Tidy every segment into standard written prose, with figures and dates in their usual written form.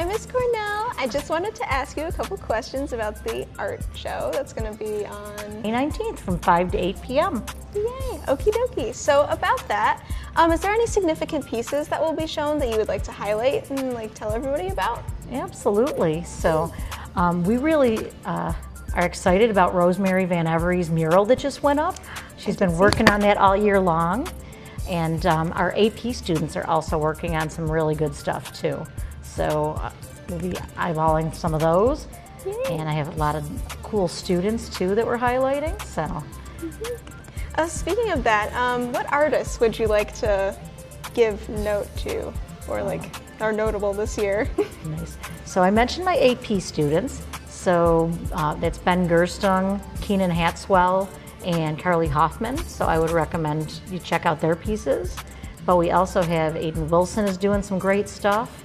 Hi, Miss Cornell. I just wanted to ask you a couple questions about the art show that's going to be on May 19th from 5 to 8 p.m. Yay, okie dokie. So about that, is there any significant pieces that will be shown that you would like to highlight and tell everybody about? Absolutely. So we really are excited about Rosemary Van Every's mural that just went up. She's been working on that all year long. And our AP students are also working on some really good stuff too. So we'll be eyeballing some of those. Yay. And I have a lot of cool students too that we're highlighting. So. Speaking of that, what artists would you like to give note to or are notable this year? Nice. So I mentioned my AP students. So that's Ben Gerstung, Keenan Hatswell, and Carly Hoffman. So I would recommend you check out their pieces. But we also have Aiden Wilson is doing some great stuff.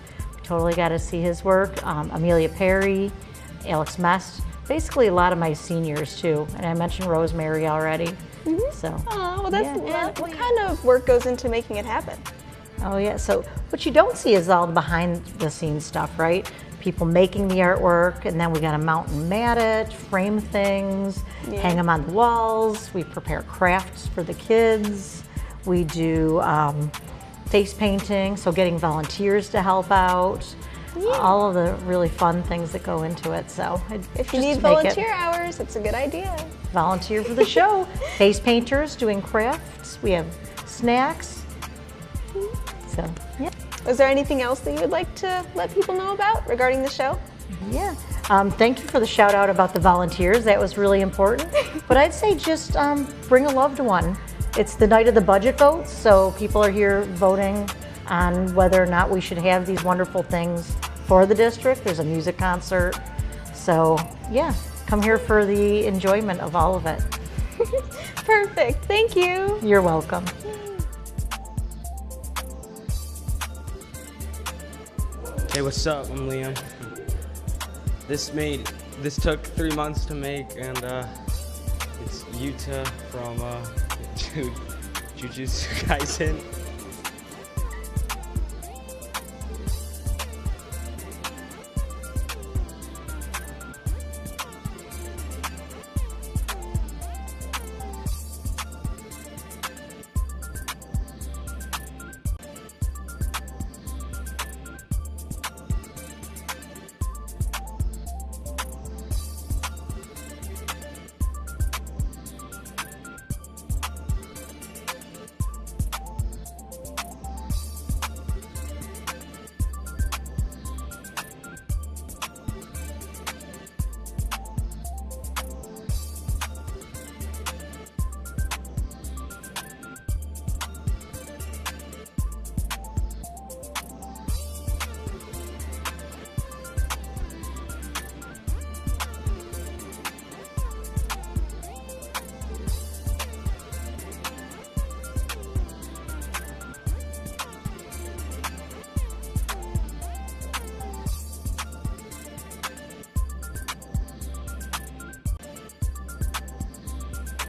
Totally got to see his work. Amelia Perry, Alex Mest, basically a lot of my seniors too. And I mentioned Rosemary already. So. Oh, well, that's what kind of work goes into making it happen? Oh yeah, so what you don't see is all the behind the scenes stuff, right? People making the artwork, and then we got to mount and mat it, frame things, hang them on the walls. We prepare crafts for the kids. We do face painting, so getting volunteers to help out. All of the really fun things that go into it. So if you need volunteer hours, it's a good idea. Volunteer for the show. Face painters doing crafts. We have snacks. So, yeah. Was there anything else that you would like to let people know about regarding the show? Yeah. Thank you for the shout out about the volunteers. That was really important. But I'd say just bring a loved one. It's the night of the budget votes, so people are here voting on whether or not we should have these wonderful things for the district. There's a music concert. So, yeah, come here for the enjoyment of all of it. Perfect. Thank you. You're welcome. Hey, what's up? I'm Liam. This took 3 months to make, and it's Yuta from Jujutsu Kaisen.